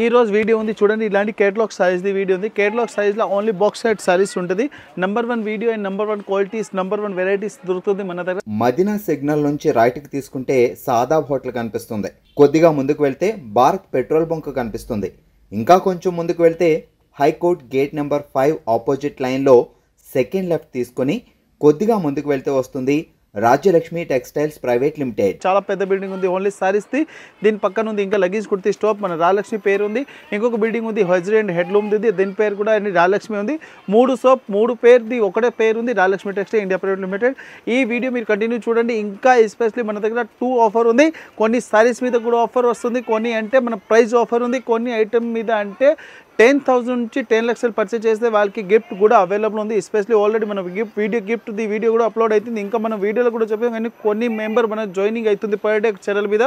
ఈ రోజు వీడియో ఉంది చూడండి. ఇలాంటి కేటలాగ్ సైజ్ ది వీడియో ఉంది. కేటలాగ్ సైజ్ లో ఓన్లీ బాక్స్ సెట్ సారీస్ ఉంటుంది. Number 1 video and number 1 qualities, number 1 varieties దొరుకుతుంది మన దగ్గర. మదీనా సిగ్నల్ నుంచి రైట్ కి తీసుకుంటే సాదాబ్ హోటల్ కనిపిస్తుంది. కొద్దిగా ముందుకు వెళ్తే భారత్ పెట్రోల్ బంక్ కనిపిస్తుంది. ఇంకా కొంచెం ముందుకు వెళ్తే హైకోర్ట్ గేట్ నెంబర్ 5 ఆపోజిట్ లైన్లో సెకండ్ లెఫ్ట్ తీసుకొని కొద్దిగా ముందుకు వెళ్తే వస్తుంది రాజ్యలక్ష్మి టెక్స్టైల్స్ ప్రైవేట్ లిమిటెడ్. చాలా పెద్ద బిల్డింగ్ ఉంది, ఓన్లీ సారీస్ ది. దీని పక్కన ఉంది ఇంకా లగేజ్ కుర్తీ స్టాప్, మన రాజలక్ష్మి పేరు ఉంది. ఇంకొక బిల్డింగ్ ఉంది హజ్రీ అండ్ హెడ్లూమ్ ఉంది, దీని పేరు కూడా రాజలక్ష్మి ఉంది. 3 షాప్ 3 పేరుది ఒకటే పేరు ఉంది, Rajalakshmi textile India private limited. ఈ వీడియో మీరు కంటిన్యూ చూడండి. ఇంకా ఎస్పెషల్లీ మన దగ్గర 2 ఆఫర్ ఉంది. కొన్ని సారీస్ మీద కూడా ఆఫర్ వస్తుంది, కొన్ని అంటే మన ప్రైస్ ఆఫర్ ఉంది, కొన్ని ఐటమ్ మీద అంటే 10,000 నుంచి 10 లక్షలు పర్చేజ్ చేస్తే వాళ్ళకి గిఫ్ట్ కూడా అవైలబుల్ ఉంది. ఎస్పెషల్లీ ఆల్రెడీ మన గిఫ్ట్ ది వీడియో కూడా అప్లోడ్ అవుతుంది. ఇంకా మన వీడియోలో కూడా చెప్పాం, కానీ కొన్ని మెంబర్ మన జాయినింగ్ అవుతుంది పర్ డే ఛానల్ మీద.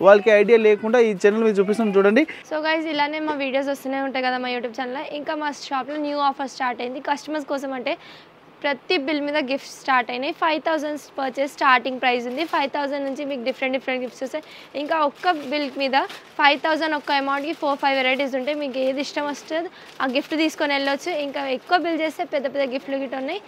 వాళ్ళకి ఐడియా లేకుండా ఈ ఛానల్ మీద చూపిస్తాం చూడండి. సో గైస్, ఇలానే మా వీడియోస్ వస్తూనే ఉంటాయి కదా మా యూట్యూబ్ ఛానల్లో. ఇంకా మా షాప్లో న్యూ ఆఫర్ స్టార్ట్ అయింది కస్టమర్స్ కోసం. అంటే ప్రతి బిల్ మీద గిఫ్ట్స్ స్టార్ట్ అయినాయి. 5,000 పర్చేస్ స్టార్టింగ్ ప్రైస్ ఉంది. 5,000 నుంచి మీకు డిఫరెంట్ గిఫ్ట్స్ వస్తాయి. ఇంకా ఒక్క బిల్ మీద 5,000 ఒక్క అమౌంట్కి 4-5 వెరైటీస్ ఉంటాయి. మీకు ఏది ఇష్టం వస్తుంది ఆ గిఫ్ట్ తీసుకొని వెళ్ళొచ్చు. ఇంకా ఎక్కువ బిల్ చేస్తే పెద్ద గిఫ్ట్లు గిట్ ఉన్నాయి.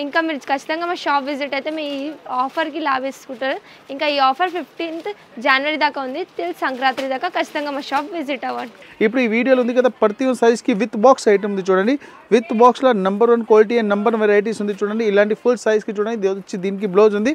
ఇంకా మీరు ఖచ్చితంగా మా షాప్ విజిట్ అయితే మీ ఈ ఆఫర్కి లాభేసుకుంటారు. ఇంకా ఈ ఆఫర్ 15th జనవరి దాకా ఉంది, till సంక్రాంతి దాకా. ఖచ్చితంగా మా షాప్ విజిట్ అవ్వండి. ఇప్పుడు ఈ వీడియోలో ఉంది కదా, ప్రతి సైజ్కి విత్ బాక్స్ ఐటమ్ ఉంది చూడండి. విత్ బాక్స్లో number 1 quality and number 1 varieties ఉంది చూడండి. ఇలాంటి ఫుల్ సైజ్కి చూడండి. వచ్చి దీనికి బ్లౌజ్ ఉంది.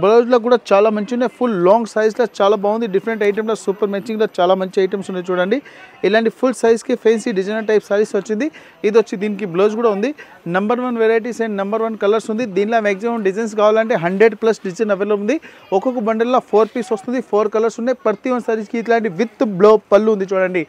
బ్లౌజ్లో కూడా చాలా మంచి ఉన్నాయి. ఫుల్ లాంగ్ సైజ్లో చాలా బాగుంది. డిఫరెంట్ ఐటమ్లో సూపర్ మ్యాచింగ్లో చాలా మంచి ఐటమ్స్ ఉన్నాయి చూడండి. ఇలాంటి ఫుల్ సైజ్కి ఫెన్సీ డిజైనర్ టైప్ సారీస్ వచ్చింది. ఇది వచ్చి దీనికి బ్లౌజ్ కూడా ఉంది. Number 1 varieties and number 1 colours ఉంది. దీనిలో మ్యాక్సిమం డిజైన్స్ కావాలంటే 100+ డిజైన్ అవైలబుల్ ఉంది. ఒక్కొక్క బండిల్లో 4 పీస్ వస్తుంది. 4 కలర్స్ ఉన్నాయి. ప్రతి 1 సారీస్కి ఇట్లాంటి విత్ పళ్ళు ఉంది చూడండి.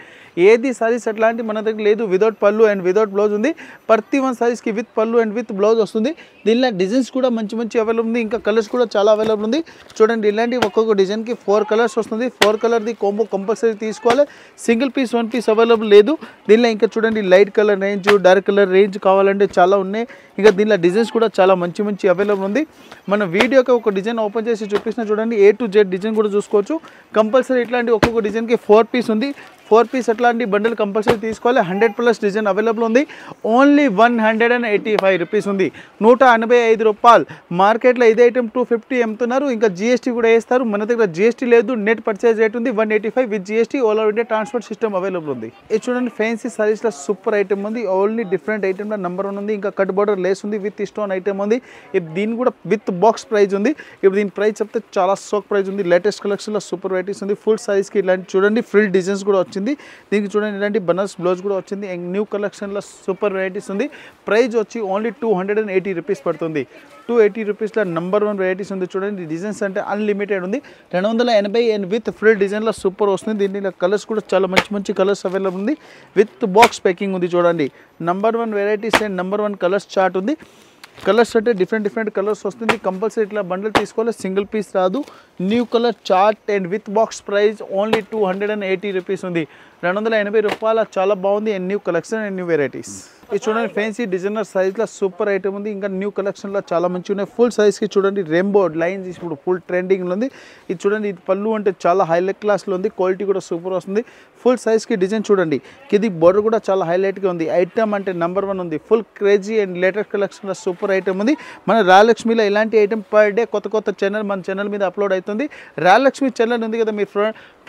ఏది సారీస్ అట్లాంటి మన దగ్గర లేదు. వితౌట్ పళ్ళు అండ్ వితౌట్ బ్లౌజ్ ఉంది. ప్రతి 1 సారీస్కి విత్ పళ్ళు అండ్ విత్ బ్లౌజ్ వస్తుంది. దీనిలో డిజైన్స్ కూడా మంచి అవైలబుల్ ఉంది. ఇంకా కలర్స్ కూడా చాలా అవైలబుల్ ఉంది చూడండి. ఇలాంటి ఒక్కొక్క డిజైన్కి 4 కలర్స్ వస్తుంది. 4 కలర్ది కాంబో కంపల్సరీ తీసుకోవాలి. సింగిల్ పీస్ 1 పీస్ అవైలబుల్ లేదు. దీనిలో ఇంకా చూడండి light colour range, dark colour range కావాలంటే చాలా ఉన్నాయి. ఇంకా దీనిలో డిజైన్స్ కూడా చాలా మంచి అవైలబుల్ ఉంది. మన వీడియోకి ఒక డిజైన్ ఓపెన్ చేసి చూపిస్తున్నా చూడండి. A to Z డిజైన్ కూడా చూసుకోవచ్చు. కంపల్సరీ ఇట్లాంటి ఒక్కొక్క డిజైన్కి 4 పీస్ ఉంది. 4 పీస్ అట్లాంటి బండిల్ కంపల్సరీ తీసుకోవాలి. 100+ డిజైన్ అవైలబుల్ ఉంది. ఓన్లీ 185 రూపీస్ ఉంది. 185 రూపాయలు. మార్కెట్లో ఇదే ఐటమ్ 250 అమ్ముతున్నారు. ఇంకా జిఎస్టీ కూడా వేస్తారు. మన దగ్గర జిఎస్టీ లేదు. నెట్ పర్చేజ్ రేట్ ఉంది 185 with GST. All over India transport system available ఉంది. ఇది చూడండి ఫ్యాన్సీ సారీస్లో సూపర్ ఐటమ్ ఉంది. ఓన్లీ డిఫరెంట్ ఐటమ్లో నంబర్ 1 ఉంది. ఇంకా కట్ బోర్డర్ లేస్ ఉంది విత్ స్టోన్ ఐటమ్ ఉంది. ఇప్పుడు దీని కూడా విత్ బాక్స్ ప్రైస్ ఉంది. ఇప్పుడు దీని ప్రైస్ చెప్తే చాలా స్టాక్ ప్రైస్ ఉంది. లేటెస్ట్ కలెక్షన్లో సూపర్ వెరైటీస్ ఉంది. ఫుల్ సారీస్కి ఇలాంటి చూడండి ఫ్రిల్ డిజైన్స్ కూడా వచ్చింది. దీనికి చూడండి ఇలాంటి బనారస్ బ్లౌజ్ కూడా వచ్చింది. న్యూ కలెక్షన్లో సూపర్ వెరైటీస్ ఉంది. ప్రైస్ వచ్చి ఓన్లీ 280 రూపీస్ పడుతుంది. 280 రూపీస్లో నంబర్ 1 వెరైటీస్ ఉంది చూడండి. డిజైన్స్ అంటే అన్లిమిటెడ్ ఉంది. 280 అండ్ విత్ ఫ్రిల్ డిజైన్లో సూపర్ వస్తుంది. దీనిలో కలర్స్ కూడా చాలా మంచి కలర్స్ అవైలబుల్ ఉంది. విత్ బాక్స్ ప్యాకింగ్ ఉంది చూడండి. Number 1 varieties and number 1 colours chart ఉంది. కలర్స్ అంటే డిఫరెంట్ కలర్స్ వస్తుంది. కంపల్సరీ ఇట్లా బండిల్ తీసుకోవాలి. సింగిల్ పీస్ రాదు. New colour chart and with box price only 280 rupees ఉంది. 280 రూపాయల చాలా బాగుంది. And new collection and new varieties. ఇది చూడండి ఫ్యాన్సీ డిజైనర్ సైజ్లో సూపర్ ఐటమ్ ఉంది. ఇంకా న్యూ కలెక్షన్లో చాలా మంచిగా ఉన్నాయి. ఫుల్ సైజ్కి చూడండి రెయిన్బో లైన్స్ ఇప్పుడు ఫుల్ ట్రెండింగ్లో ఉంది. ఇది చూడండి ఇది పళ్ళు అంటే చాలా హైలైట్ క్లాస్లో ఉంది. క్వాలిటీ కూడా సూపర్ వస్తుంది. ఫుల్ సైజ్కి డిజైన్ చూడండి. ఇది బోర్డర్ కూడా చాలా హైలైట్గా ఉంది. ఐటమ్ అంటే నంబర్ 1 ఉంది. ఫుల్ క్రేజీ అండ్ లేటెస్ట్ కలెక్షన్లో సూపర్ ఐటమ్ ఉంది. మన రాజలక్ష్మిలో ఇలాంటి ఐటమ్ పర్ డే కొత్త ఛానల్ మన ఛానల్ మీద అప్లోడ్ అవుతుంది. రాజలక్ష్మి ఛానల్ ఉంది కదా, మీ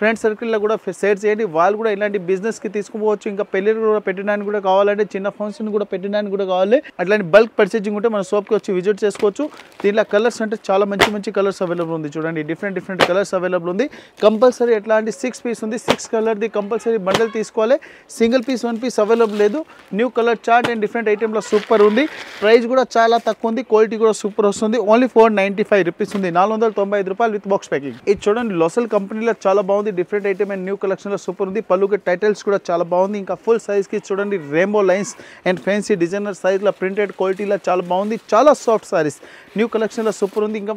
ఫ్రెండ్ సర్కిల్లో కూడా షేర్ చేయండి. వాళ్ళు కూడా ఇలాంటి బిజినెస్కి తీసుకుపోవచ్చు. ఇంకా పెళ్ళిళ్ళు కూడా పెట్టడానికి కూడా కావాలంటే, చిన్న ఫంక్షన్ కూడా పెట్టడానికి కూడా కావాలి. అట్లాంటి బల్క్ పర్చేజింగ్ ఉంటే మన షాప్కి వచ్చి విజిట్ చేసుకోవచ్చు. దీనిలో కలర్స్ అంటే చాలా మంచి కలర్స్ అవైలబుల్ ఉంది చూడండి. డిఫరెంట్ కలర్స్ అవైలబుల్ ఉంది. కంపల్సరీ ఎట్లాంటి 6 పీస్ ఉంది. 6 కలర్ది కంపల్సరీ బండల్ తీసుకోవాలి. సింగిల్ పీస్ 1 పీస్ అవైలబుల్ లేదు. New colour chart and different ఐటెంలో సూపర్ ఉంది. ప్రైస్ కూడా చాలా తక్కువ ఉంది. క్వాలిటీ కూడా సూపర్ వస్తుంది. ఓన్లీ 495 రూపీస్ ఉంది. 495 రూపాయలు విత్ బాక్స్ ప్యాకింగ్. ఇది చూడండి లోసల్ కంపెనీలో చాలా బాగుంది. డిఫరెంట్ ఐటమ్ అండ్ న్యూ కలెక్షన్లో సూపర్ ఉంది. పళ్ళుకి టైటిల్స్ కూడా చాలా బాగుంది. ఇంకా ఫుల్ సైజ్కి చూడండి rainbow lines and fancy designer సైజ్లో ప్రింటెడ్ క్వాలిటీలో చాలా బాగుంది. చాలా సాఫ్ట్ సారీస్ న్యూ కలెక్షన్లో సూపర్ ఉంది. ఇంకా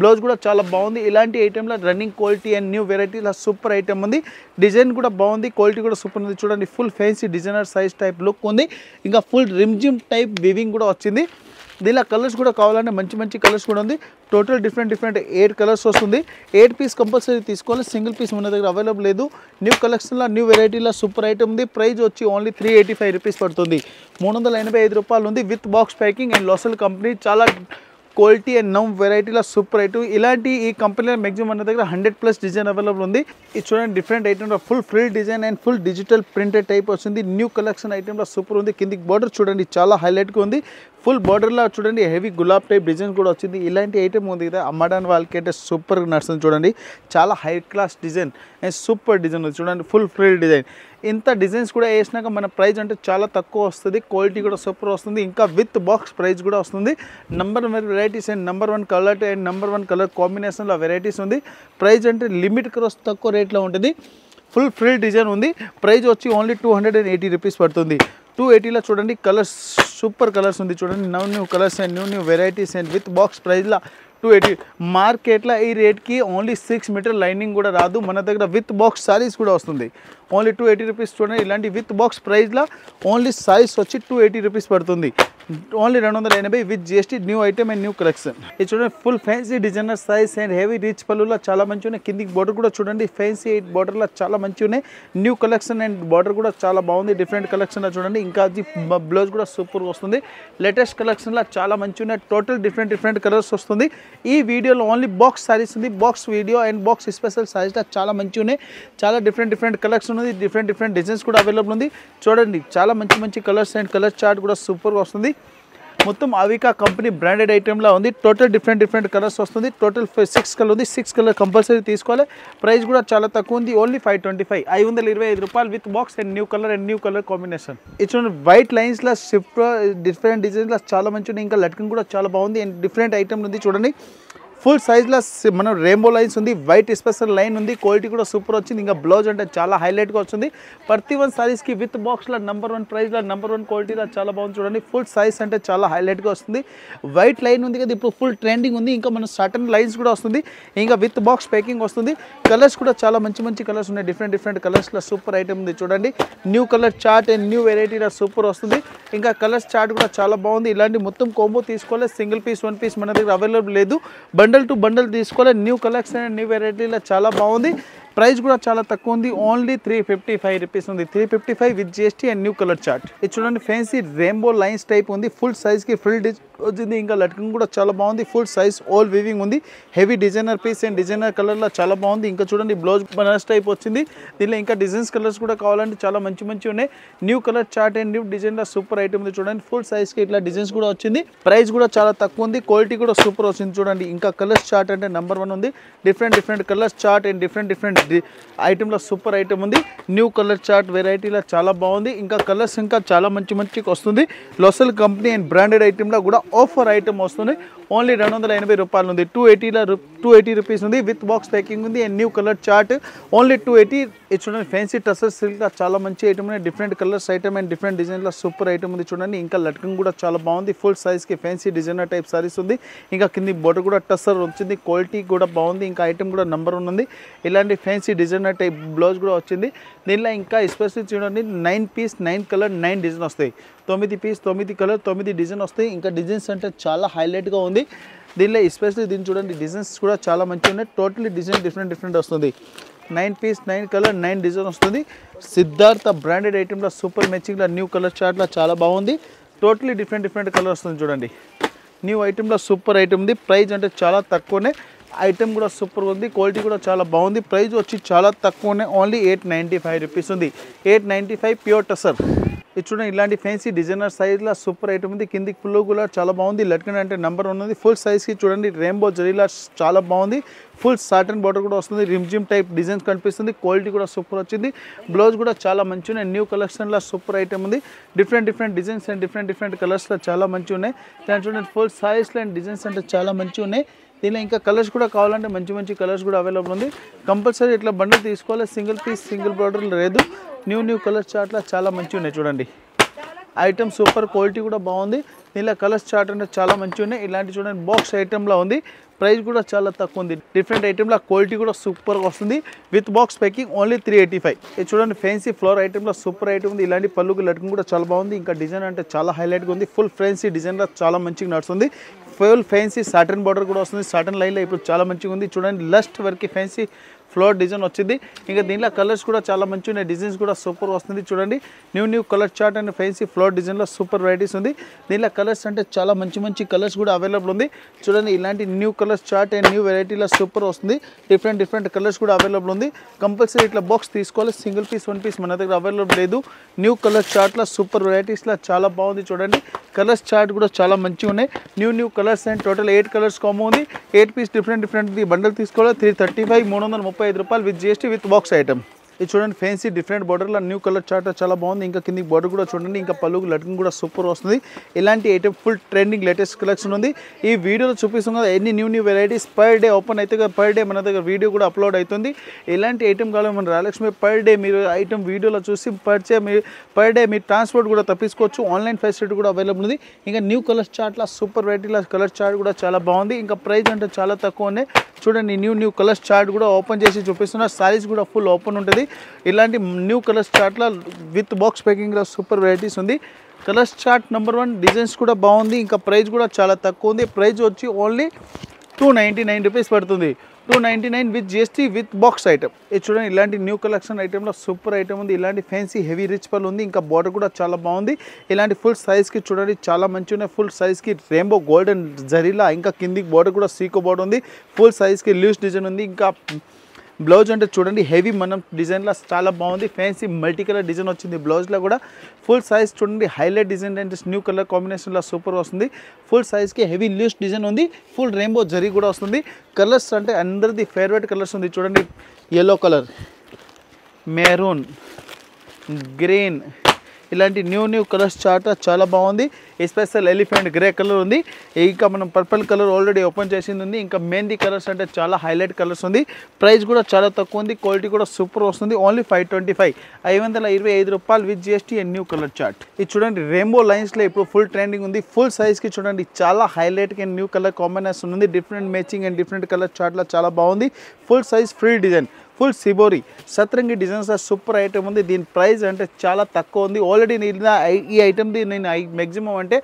బ్లౌజ్ కూడా చాలా బాగుంది. ఇలాంటి ఐటెంలో running quality and new variety ఇలా సూపర్ ఐటమ్ ఉంది. డిజైన్ కూడా బాగుంది, క్వాలిటీ కూడా సూపర్ ఉంది. చూడండి full fancy designer size type look ఉంది. ఇంకా ఫుల్ రిమ్జిమ్ టైప్ వివింగ్ కూడా వచ్చింది. దీనిలో కలర్స్ కూడా కావాలంటే మంచి కలర్స్ కూడా ఉంది. టోటల్ డిఫరెంట్ 8 కలర్స్ వస్తుంది. 8 పీస్ కంపల్సరీ తీసుకోవాలి, సింగిల్ పీస్ మన దగ్గర అవైలబుల్ లేదు. న్యూ కలెక్షన్లో న్యూ వెరైటీలో సూపర్ ఐటమ్ ఉంది. ప్రైస్ వచ్చి ఓన్లీ 385 రూపీస్ పడుతుంది. 385 రూపాయలు ఉంది విత్ బాక్స్ ప్యాకింగ్ అండ్ లోసల్ కంపెనీ. చాలా క్వాలిటీ అండ్ నమ్ వెరైటీలో సూపర్ ఐటమ్. ఇలాంటి ఈ కంపెనీలో మ్యాక్సిమం మన దగ్గర 100+ డిజైన్ అవైలబుల్ ఉంది. ఇది చూడండి డిఫరెంట్ ఐటమ్లో full frill design and full digital printed type వస్తుంది. న్యూ కలెక్షన్ ఐటమ్లో సూపర్ ఉంది. కిందికి బార్డర్ చూడండి చాలా హైలైట్గా ఉంది. ఫుల్ బార్డర్లో చూడండి హెవీ గులాబ్ టైప్ డిజైన్ కూడా వచ్చింది. ఇలాంటి ఐటమ్ ఉంది కదా అమ్మడానికి వాళ్ళకి అంటే సూపర్ నడుస్తుంది. చూడండి చాలా high class design and super design ఉంది. చూడండి ఫుల్ ఫ్రిల్ డిజైన్. ఇంత డిజైన్స్ కూడా వేసినాక మన ప్రైస్ అంటే చాలా తక్కువ వస్తుంది. క్వాలిటీ కూడా సూపర్ వస్తుంది. ఇంకా విత్ బాక్స్ ప్రైస్ కూడా వస్తుంది. Number 1 varieties and number 1 colour and number 1 colour కాంబినేషన్లో వెరైటీస్ ఉంది. ప్రైస్ అంటే లిమిట్ క్రాస్ తక్కువ రేట్లో ఉంటుంది. ఫుల్ ఫ్రిల్ డిజైన్ ఉంది. ప్రైస్ వచ్చి ఓన్లీ 280 రూపీస్ పడుతుంది. 280లో చూడండి కలర్స్ సూపర్ కలర్స్ ఉంది. చూడండి new colours and new varieties and with box ప్రైస్లో 280. మార్కెట్లో ఈ రేట్కి ఓన్లీ 6 మీటర్ లైనింగ్ కూడా రాదు. మన దగ్గర విత్ బాక్స్ సారీస్ కూడా వస్తుంది. Only 280 rupees. చూడండి ఇలాంటి విత్ బాక్స్ ప్రైస్లో ఓన్లీ సారీస్ వచ్చి 280 రూపీస్ పడుతుంది. Only 280 with GST. New item and new collection. ఇది చూడండి full fancy designer size and heavy rich పళ్ళులో చాలా మంచి ఉన్నాయి. కిందికి బార్డర్ కూడా చూడండి ఫ్యాన్సీ బార్డర్లో చాలా మంచి ఉన్నాయి. న్యూ కలెక్షన్ అండ్ బార్డర్ కూడా చాలా బాగుంది. డిఫరెంట్ కలెక్షన్లో చూడండి. ఇంకా అది బ్లౌజ్ కూడా సూపర్ వస్తుంది. లేటెస్ట్ కలెక్షన్లో చాలా మంచి ఉన్నాయి. టోటల్ డిఫరెంట్ కలర్స్ వస్తుంది. ఈ వీడియోలో ఓన్లీ బాక్స్ సారీస్ ఉంది. Box video and box special సారీస్లో చాలా మంచి ఉన్నాయి. చాలా డిఫరెంట్ కలెక్షన్ ఉంది. డిఫరెంట్ డిజైన్స్ కూడా అవైలబుల్ ఉంది. చూడండి చాలా మంచి కలర్స్ అండ్ కలర్ చార్ట్ కూడా సూపర్గా వస్తుంది. మొత్తం అవికా కంపెనీ బ్రాండెడ్ ఐటెంలా ఉంది. టోటల్ డిఫరెంట్ కలర్స్ వస్తుంది. టోటల్ 6 కలర్ ఉంది. 6 కలర్ కంపల్సరీ తీసుకోవాలి. ప్రైస్ కూడా చాలా తక్కువ ఉంది. ఓన్లీ 525 525 రూపాయలు with box and new colour combination. ఇది వైట్ లైన్స్లో షిఫ్ట్ డిఫరెంట్ డిజైన్లో చాలా మంచి ఉన్నాయి. ఇంకా లట్కన్ కూడా చాలా బాగుంది అండ్ డిఫరెంట్ ఐటమ్ ఉంది. చూడండి ఫుల్ సైజ్లో మనం రెయిన్బో లైన్స్ ఉంది. వైట్ స్పెషల్ లైన్ ఉంది. క్వాలిటీ కూడా సూపర్ వచ్చింది. ఇంకా బ్లౌజ్ అంటే చాలా హైలైట్గా వస్తుంది. ప్రతి 1 సారీస్కి విత్ బాక్స్లో నంబర్ 1 ప్రైస్లో నంబర్ 1 క్వాలిటీలో చాలా బాగుంది. చూడండి ఫుల్ సైజ్ అంటే చాలా హైలైట్గా వస్తుంది. వైట్ లైన్ ఉంది కదా ఇప్పుడు ఫుల్ ట్రెండింగ్ ఉంది. ఇంకా మన సటన్ లైన్స్ కూడా వస్తుంది. ఇంకా విత్ బాక్స్ ప్యాకింగ్ వస్తుంది. కలర్స్ కూడా చాలా మంచి కలర్స్ ఉన్నాయి. డిఫరెంట్ కలర్స్లో సూపర్ ఐటమ్ ఉంది. చూడండి new colour chart and new వెరైటీలో సూపర్ వస్తుంది. ఇంకా కలర్స్ చార్ట్ కూడా చాలా బాగుంది. ఇలాంటి మొత్తం కాంబో తీసుకోవాలి. సింగిల్ పీస్ 1 పీస్ మన దగ్గర అవైలబుల్ లేదు. బండల్ టు బండల్ తీసుకోవాలి. న్యూ కలెక్షన్ అండ్ న్యూ వెరైటీలో చాలా బాగుంది. ప్రైస్ కూడా చాలా తక్కువ ఉంది. ఓన్లీ 355 రూపీస్ ఉంది. 355 with GST and new colour chart. ఇది చూడండి ఫ్యాన్సీ రెయిన్బో లైన్స్ టైప్ ఉంది. ఫుల్ సైజ్కి ఫుల్ వచ్చింది. ఇంకా లట్కన్ కూడా చాలా బాగుంది. ఫుల్ సైజ్ ఆల్ వీవింగ్ ఉంది. Heavy designer piece and designer కలర్లో చాలా బాగుంది. ఇంకా చూడండి బ్లౌజ్ బనారస్ టైప్ వచ్చింది. దీనిలో ఇంకా డిజైన్స్ కలర్స్ కూడా కావాలంటే చాలా మంచి ఉన్నాయి. New colour chart and new డిజైన్లో సూపర్ ఐటమ్ ఉంది. చూడండి ఫుల్ సైజ్కి ఇట్లా డిజైన్స్ కూడా వచ్చింది. ప్రైస్ కూడా చాలా తక్కువ ఉంది. క్వాలిటీ కూడా సూపర్ వచ్చింది. చూడండి ఇంకా కలర్స్ చార్ట్ అంటే నంబర్ 1 ఉంది. Different colours chart and different ఐటెంలో సూపర్ ఐటమ్ ఉంది. న్యూ కలర్ చార్ట్ వెరైటీలో చాలా బాగుంది. ఇంకా కలర్స్ ఇంకా చాలా మంచికి వస్తుంది. లోసల్ కంపెనీ అండ్ బ్రాండెడ్ ఐటెంలో కూడా ఆఫర్ ఐటమ్ వస్తుంది. ఓన్లీ 280 రూపాయలు ఉంది. 280 రూపీస్ ఉంది విత్ బాక్స్ ప్యాకింగ్ ఉంది and new colour chart only 280. ఇది చూడండి ఫ్యాన్సీ టసర్ సిల్క్ చాలా మంచి ఐటమ్ ఉంది. Different colours item and different డిజైన్లో సూపర్ ఐటమ్ ఉంది. చూడండి ఇంకా లట్కన్ కూడా చాలా బాగుంది. ఫుల్ సైజ్కి ఫ్యాన్సీ డిజైనర్ టైప్ సారీస్ ఉంది. ఇంకా కింది బోర్డర్ కూడా టసర్ వచ్చింది. క్వాలిటీ కూడా బాగుంది. ఇంకా ఐటమ్ కూడా నంబర్ 1 ఉంది. ఇలాంటి ఫ్యాన్సీ డిజైనర్ టైప్ బ్లౌజ్ కూడా వచ్చింది. దీనిలో ఇంకా స్పెషల్ చూడండి 9 పీస్ 9 కలర్ 9 డిజైన్ వస్తాయి. 9 పీస్ 9 కలర్ 9 డిజైన్ వస్తాయి. ఇంకా డిజైన్స్ అంటే చాలా హైలైట్గా ఉంది. దీనిలో ఎస్పెషల్లీ దీన్ని చూడండి డిజైన్స్ కూడా చాలా మంచిగా ఉన్నాయి. టోటలీ డిజైన్ డిఫరెంట్ వస్తుంది. 9 పీస్ 9 కలర్ 9 డిజైన్ వస్తుంది. సిద్ధార్థ బ్రాండెడ్ ఐటెంలో సూపర్ మ్యాచింగ్లో న్యూ కలర్ చార్ట్లో చాలా బాగుంది. టోటలీ డిఫరెంట్ కలర్ వస్తుంది. చూడండి న్యూ ఐటెంలో సూపర్ ఐటమ్ ఉంది. ప్రైస్ అంటే చాలా తక్కువనే. ఐటమ్ కూడా సూపర్ ఉంది. క్వాలిటీ కూడా చాలా బాగుంది. ప్రైస్ వచ్చి చాలా తక్కువనే. ఓన్లీ 895 రూపీస్ ఉంది. 895 ప్యూర్ టసర్. ఇది చూడండి ఇలాంటి ఫ్యాన్సీ డిజైనర్ సైజ్లో సూపర్ ఐటమ్ ఉంది. కిందికి ఫుల్ కూడా చాలా బాగుంది. లట్కన్ అంటే నంబర్ 1 ఉంది. ఫుల్ సైజ్కి చూడండి రెయిన్బో జరీలా చాలా బాగుంది. ఫుల్ సాటన్ బార్డర్ కూడా వస్తుంది. రిమ్జిమ్ టైప్ డిజైన్స్ కనిపిస్తుంది. క్వాలిటీ కూడా సూపర్ వచ్చింది. బ్లౌజ్ కూడా చాలా మంచి ఉన్నాయి. న్యూ కలెక్షన్లో సూపర్ ఐటమ్ ఉంది. డిఫరెంట్ డిజైన్స్ అండ్ డిఫరెంట్ కలర్స్లో చాలా మంచిగా ఉన్నాయి. దాని చూడండి ఫుల్ సైజ్లో అండ్ డిజైన్స్ అంటే చాలా మంచిగా ఉన్నాయి. దీనిలో ఇంకా కలర్స్ కూడా కావాలంటే మంచి కలర్స్ కూడా అవైలబుల్ ఉంది. కంపల్సరీ ఇట్లా బండిల్ తీసుకోవాలి. సింగిల్ పీస్ సింగిల్ బార్డర్ లేదు. న్యూ కలర్ చార్ట్లో చాలా మంచిగా ఉన్నాయి. చూడండి ఐటమ్ సూపర్ క్వాలిటీ కూడా బాగుంది. దీనిలో కలర్స్ చార్ట్ అంటే చాలా మంచిగా ఉన్నాయి. ఇలాంటి చూడండి బాక్స్ ఐటెంలో ఉంది. ప్రైస్ కూడా చాలా తక్కువ ఉంది. డిఫరెంట్ ఐటెంలో క్వాలిటీ కూడా సూపర్గా వస్తుంది. With box packing only 385. ఇది చూడండి ఫ్యాన్సీ ఫ్లోర్ ఐటెంలో సూపర్ ఐటమ్ ఉంది. ఇలాంటి పళ్ళుకి లట్కన్ కూడా చాలా బాగుంది. ఇంకా డిజైన్ అంటే చాలా హైలైట్గా ఉంది. ఫుల్ ఫ్యాన్సీ డిజైన్లో చాలా మంచిగా నడుస్తుంది. ఫుల్ ఫ్యాన్సీ సాటన్ బార్డర్ కూడా వస్తుంది. సాటన్ లైన్లో ఇప్పుడు చాలా మంచిగా ఉంది. చూడండి లస్ట్ వరకు ఫ్యాన్సీ ఫ్లోర్ డిజైన్ వచ్చింది. ఇంకా దీంట్లో కలర్స్ కూడా చాలా మంచిగా ఉన్నాయి. డిజైన్స్ కూడా సూపర్ వస్తుంది. చూడండి new colour chart and fancy floor డిజైన్లో సూపర్ వెరైటీస్ ఉంది. దీంట్లో కలర్స్ అంటే చాలా మంచి కలర్స్ కూడా అవైలబుల్ ఉంది. చూడండి ఇలాంటి new colours chart and new వెరైటీలో సూపర్ వస్తుంది. డిఫరెంట్ కలర్స్ కూడా అవైలబుల్ ఉంది. కంపల్సరీ ఇట్లా బాక్స్ తీసుకోవాలి. సింగిల్ పీస్ 1 పీస్ మన దగ్గర అవైలబుల్ లేదు. న్యూ కలర్ చార్ట్లో సూపర్ వెరైటీస్లో చాలా బాగుంది. చూడండి కలర్స్ చార్ట్ కూడా చాలా మంచిగా ఉన్నాయి. New colours and total 8 colours combo ఉంది. 8 పీస్ డిఫరెంట్ బండల్ తీసుకోవాలి. 335 335 రూపాయలు with GST with box item. ఇది చూడండి ఫ్యాన్సీ డిఫరెంట్ బార్డర్లో న్యూ కలర్ చార్ట్ చాలా బాగుంది. ఇంకా కింది బార్డర్ కూడా చూడండి. ఇంకా పళ్ళుకు లట్కన్ కూడా సూపర్ వస్తుంది. ఇలాంటి item full trending latest collection ఉంది. ఈ వీడియోలో చూపిస్తుంది కదా ఎన్ని new varieties per day open అయితే కదా, పర్ డే మన దగ్గర వీడియో కూడా అప్లోడ్ అవుతుంది. ఇలాంటి ఐటమ్ కావాలి మన రాయలక్ష్మి పర్ డే మీరు ఐటమ్ వీడియోలో చూసి పర్ డే మీరు ట్రాన్స్పోర్ట్ కూడా తప్పించుకోవచ్చు. ఆన్లైన్ ఫెసిలిటీ కూడా అవైలబుల్ ఉంది. ఇంకా న్యూ కలర్ చార్ట్లో సూపర్ వెరైటీలో కలర్ చార్ట్ కూడా చాలా బాగుంది. ఇంకా ప్రైస్ అంటే చాలా తక్కువ ఉన్నాయి. చూడండి న్యూ కలర్స్ చార్ట్ కూడా ఓపెన్ చేసి చూపిస్తున్నా. సారీస్ కూడా ఫుల్ ఓపెన్ ఉంటుంది. ఇలాంటి న్యూ కలర్స్ చార్ట్లో విత్ బాక్స్ ప్యాకింగ్లో సూపర్ వెరైటీస్ ఉంది. కలర్స్ చార్ట్ నెంబర్ 1 డిజైన్స్ కూడా బాగుంది. ఇంకా ప్రైస్ కూడా చాలా తక్కువ ఉంది. ప్రైస్ వచ్చి ఓన్లీ 299 రూపీస్ పడుతుంది. 299 with GST with box item. ఇది చూడండి ఇలాంటి న్యూ కలెక్షన్ ఐటెంలో సూపర్ ఐటమ్ ఉంది. ఇలాంటి ఫ్యాన్సీ హెవీ రిచ్ పల్ ఉంది. ఇంకా బార్డర్ కూడా చాలా బాగుంది. ఇలాంటి ఫుల్ సైజ్కి చూడండి చాలా మంచిగా ఉన్నాయి. ఫుల్ సైజ్కి రెయిన్బో గోల్డెన్ జరీలా, ఇంకా కిందికి బార్డర్ కూడా సీకో బార్డర్ ఉంది. ఫుల్ సైజ్కి లూజ్ డిజైన్ ఉంది. ఇంకా బ్లౌజ్ అంటే చూడండి హెవీ మనం డిజైన్లో చాలా బాగుంది. ఫ్యాన్సీ మల్టీ కలర్ డిజైన్ వచ్చింది బ్లౌజ్లో కూడా. ఫుల్ సైజ్ చూడండి హైలైట్ డిజైన్ అంటే న్యూ కలర్ కాంబినేషన్లో సూపర్ వస్తుంది. ఫుల్ సైజ్కి హెవీ లూజ్ డిజైన్ ఉంది. ఫుల్ రెయిన్బో జరీ కూడా వస్తుంది. కలర్స్ అంటే అందరిది ఫేవరెట్ కలర్స్ ఉంది. చూడండి yellow కలర్, మెరూన్, గ్రీన్, ఇలాంటి న్యూ కలర్స్ చార్ట్ చాలా బాగుంది. ఎస్పెషల్ ఎలిఫెంట్ గ్రే కలర్ ఉంది. ఇంకా మనం పర్పుల్ కలర్ ఆల్రెడీ ఓపెన్ చేసింది ఉంది. ఇంకా మెహందీ కలర్స్ అంటే చాలా హైలైట్ కలర్స్ ఉంది. ప్రైస్ కూడా చాలా తక్కువ ఉంది. క్వాలిటీ కూడా సూపర్ వస్తుంది. ఓన్లీ 525 525 రూపాయలు with GST and new colour chart. ఇది చూడండి రెయిన్బో లైన్స్లో ఇప్పుడు ఫుల్ ట్రెండింగ్ ఉంది. ఫుల్ సైజ్కి చూడండి చాలా highlight and new colour combination ఉంది. Different matching and different colour చార్ట్లో చాలా బాగుంది. Full size free design, full సిబోరీ సత్రంగి డిజైన్స్ సూపర్ ఐటమ్ ఉంది. దీని ప్రైస్ అంటే చాలా తక్కువ ఉంది. ఆల్రెడీ ఈ ఐటమ్ది నేను మ్యాక్సిమం అంటే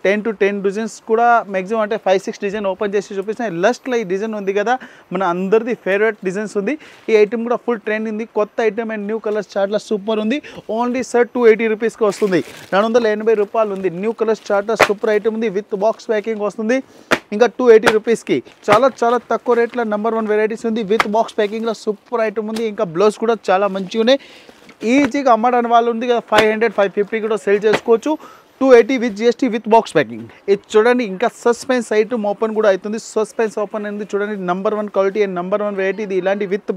10 to 10 డిజైన్స్ కూడా మ్యాక్సిమం అంటే 5-6 డిజైన్ ఓపెన్ చేసి చూపిస్తాను. లాస్ట్లో ఈ డిజైన్ ఉంది కదా మన అందరిది ఫేవరెట్ డిజైన్స్ ఉంది. ఈ ఐటమ్ కూడా ఫుల్ ట్రెండ్ ఉంది. కొత్త ఐటమ్ అండ్ న్యూ కలర్స్ చార్ట్లో సూపర్ ఉంది. ఓన్లీ సార్ 280 రూపీస్కి వస్తుంది. 480 రూపాయలు ఉంది. న్యూ కలర్స్ చార్ట్లో సూపర్ ఐటమ్ ఉంది. విత్ బాక్స్ ప్యాకింగ్ వస్తుంది. ఇంకా 280 రూపీస్కి చాలా తక్కువ రేట్లో నెంబర్ 1 వెరైటీస్ ఉంది. విత్ బాక్స్ ప్యాకింగ్లో సూపర్ ఐటమ్ ఉంది. ఇంకా బ్లౌజ్ కూడా చాలా మంచిగా ఉన్నాయి. ఈజీగా అమ్మడానికి వాళ్ళు ఉంది కదా 500-550 కూడా సెల్ చేసుకోవచ్చు. 280 with GST with box packing. ఇది చూడండి ఇంకా సస్పెన్స్ ఐటమ్ ఓపెన్ కూడా అవుతుంది. సస్పెన్స్ ఓపెన్ అయింది చూడండి. Number 1 quality and number 1 variety. ఇది ఇలాంటి విత్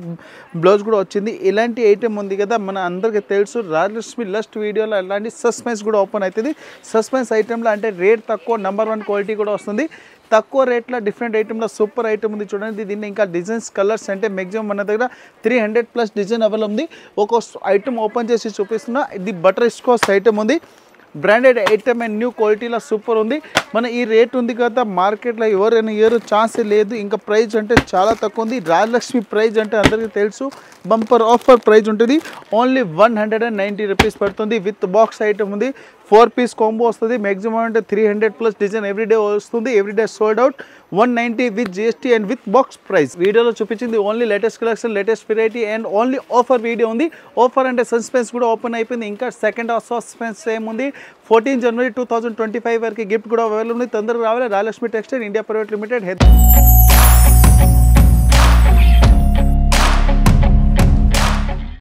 బ్లౌజ్ కూడా వచ్చింది. ఇలాంటి ఐటమ్ ఉంది కదా మన అందరికీ తెలుసు. రాజలక్ష్మి లాస్ట్ వీడియోలో ఇలాంటి సస్పెన్స్ కూడా ఓపెన్ అవుతుంది. సస్పెన్స్ ఐటెంలో అంటే రేట్ తక్కువ, నెంబర్ 1 క్వాలిటీ కూడా వస్తుంది. తక్కువ రేట్లో డిఫరెంట్ ఐటెంలో సూపర్ ఐటమ్ ఉంది చూడండి. దీన్ని ఇంకా డిజైన్స్ కలర్స్ అంటే మ్యాక్సిమం మన దగ్గర 300+ డిజైన్ అవైలబుల్ ఉంది. ఒక ఐటమ్ ఓపెన్ చేసి చూపిస్తున్నా. ఇది బటర్ స్కాచ్ ఐటమ్ ఉంది. బ్రాండెడ్ ఐటమ్ అండ్ న్యూ క్వాలిటీలో సూపర్ ఉంది. మన ఈ రేట్ ఉంది కదా మార్కెట్లో ఎవరైనా ఇయర్ ఛాన్సే లేదు. ఇంకా ప్రైస్ అంటే చాలా తక్కువ ఉంది. రాజలక్ష్మి ప్రైస్ అంటే అందరికీ తెలుసు. బంపర్ ఆఫర్ ప్రైస్ ఉంటుంది. ఓన్లీ 190 రూపీస్ పడుతుంది. విత్ బాక్స్ ఐటమ్ ఉంది. 4 పీస్ కాంబో వస్తుంది. మ్యాక్సిమం అంటే 300+ డిజైన్ ఎవ్రీడే వస్తుంది. Everyday sold out. 190 with GST and with box price. వీడియోలో చూపించింది only latest collection, latest variety and only offer video ఉంది. Offer అంటే సస్పెన్స్ కూడా ఓపెన్ అయిపోయింది. ఇంకా సెకండ్ సస్పెన్స్ ఏముంది 14 జనవరి 2025 వరకు గిఫ్ట్ కూడా అవైలబుల్ ఉంది. తొందరగా రావాలి. Rajalakshmi textile India private limited.